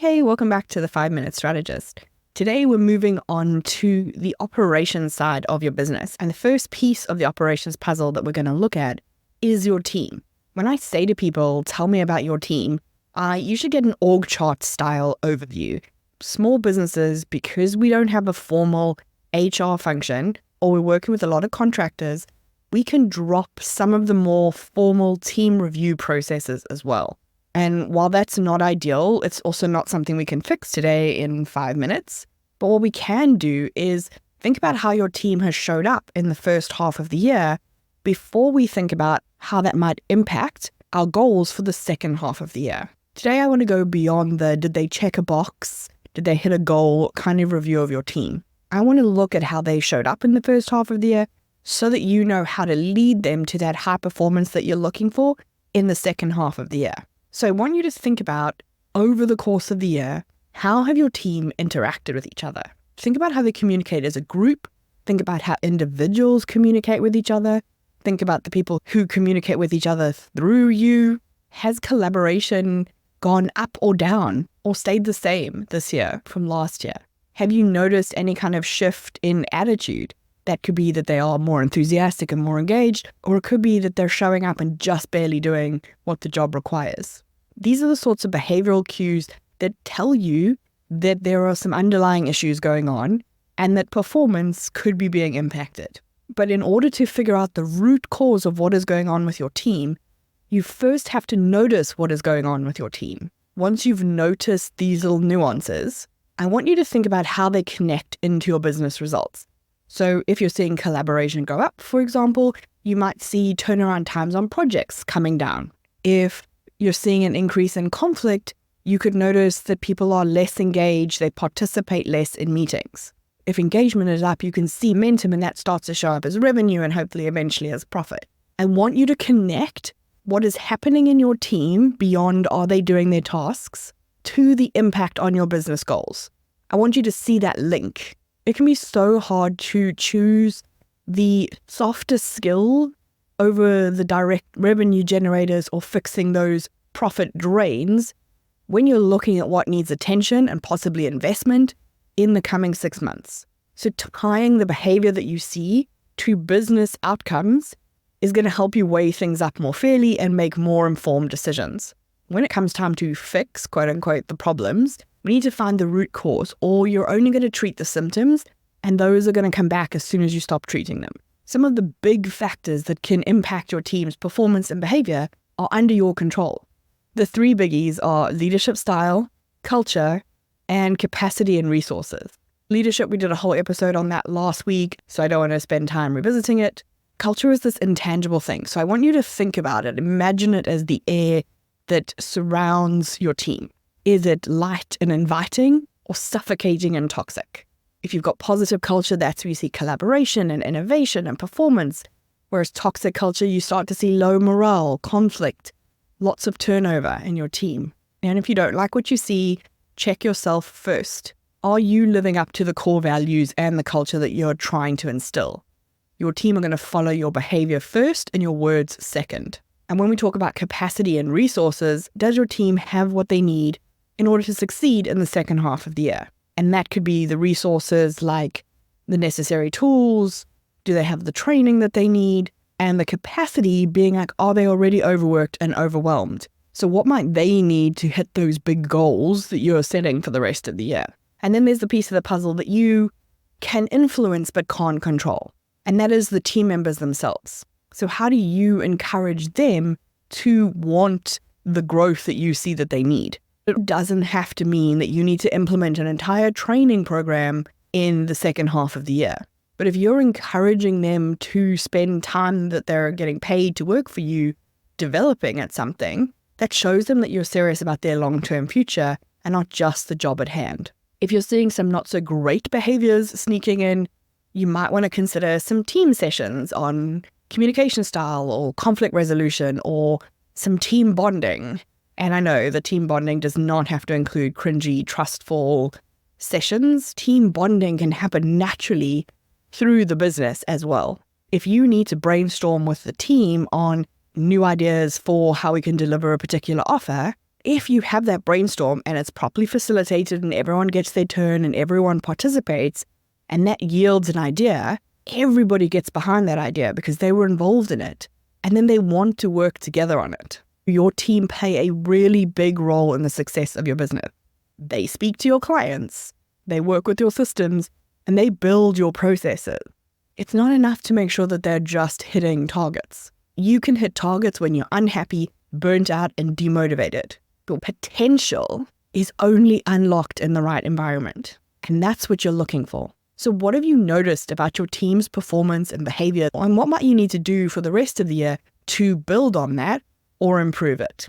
Hey, welcome back to the 5-Minute Strategist. Today, we're moving on to the operations side of your business. And the first piece of the operations puzzle that we're going to look at is your team. When I say to people, tell me about your team, I usually get an org chart style overview. Small businesses, because we don't have a formal HR function or we're working with a lot of contractors, we can drop some of the more formal team review processes as well. And while that's not ideal, it's also not something we can fix today in 5 minutes. But what we can do is think about how your team has showed up in the first half of the year before we think about how that might impact our goals for the second half of the year. Today, I want to go beyond the did they check a box, did they hit a goal kind of review of your team. I want to look at how they showed up in the first half of the year so that you know how to lead them to that high performance that you're looking for in the second half of the year. So I want you to think about, over the course of the year, how have your team interacted with each other? Think about how they communicate as a group. Think about how individuals communicate with each other. Think about the people who communicate with each other through you. Has collaboration gone up or down or stayed the same this year from last year? Have you noticed any kind of shift in attitude? That could be that they are more enthusiastic and more engaged, or it could be that they're showing up and just barely doing what the job requires. These are the sorts of behavioral cues that tell you that there are some underlying issues going on and that performance could be being impacted. But in order to figure out the root cause of what is going on with your team, you first have to notice what is going on with your team. Once you've noticed these little nuances, I want you to think about how they connect into your business results. So if you're seeing collaboration go up, for example, you might see turnaround times on projects coming down. If you're seeing an increase in conflict, you could notice that people are less engaged, they participate less in meetings. If engagement is up, you can see momentum and that starts to show up as revenue and hopefully eventually as profit. I want you to connect what is happening in your team beyond are they doing their tasks to the impact on your business goals. I want you to see that link. It can be so hard to choose the softer skill over the direct revenue generators or fixing those profit drains when you're looking at what needs attention and possibly investment in the coming 6 months. So tying the behavior that you see to business outcomes is going to help you weigh things up more fairly and make more informed decisions. When it comes time to fix, quote unquote, the problems, we need to find the root cause, or you're only going to treat the symptoms and those are going to come back as soon as you stop treating them. Some of the big factors that can impact your team's performance and behavior are under your control. The 3 biggies are leadership style, culture, and capacity and resources. Leadership, we did a whole episode on that last week, so I don't want to spend time revisiting it. Culture is this intangible thing, so I want you to think about it. Imagine it as the air that surrounds your team. Is it light and inviting or suffocating and toxic? If you've got positive culture, that's where you see collaboration and innovation and performance. Whereas toxic culture, you start to see low morale, conflict, lots of turnover in your team. And if you don't like what you see, check yourself first. Are you living up to the core values and the culture that you're trying to instill? Your team are going to follow your behavior first and your words second. And when we talk about capacity and resources, does your team have what they need in order to succeed in the second half of the year? And that could be the resources like the necessary tools, do they have the training that they need, and the capacity being like, are they already overworked and overwhelmed? So what might they need to hit those big goals that you're setting for the rest of the year? And then there's the piece of the puzzle that you can influence but can't control, and that is the team members themselves. So how do you encourage them to want the growth that you see that they need? It doesn't have to mean that you need to implement an entire training program in the second half of the year. But if you're encouraging them to spend time that they're getting paid to work for you developing at something, that shows them that you're serious about their long-term future and not just the job at hand. If you're seeing some not so great behaviors sneaking in, you might want to consider some team sessions on communication style or conflict resolution or some team bonding. And I know the team bonding does not have to include cringy, trustful sessions. Team bonding can happen naturally through the business as well. If you need to brainstorm with the team on new ideas for how we can deliver a particular offer, If you have that brainstorm and it's properly facilitated and everyone gets their turn and everyone participates and that yields an idea, everybody gets behind that idea because they were involved in it. And then they want to work together on it. Your team play a really big role in the success of your business. They speak to your clients, they work with your systems, and they build your processes. It's not enough to make sure that they're just hitting targets. You can hit targets when you're unhappy, burnt out, and demotivated. Your potential is only unlocked in the right environment. And that's what you're looking for. So what have you noticed about your team's performance and behavior? And what might you need to do for the rest of the year to build on that or improve it?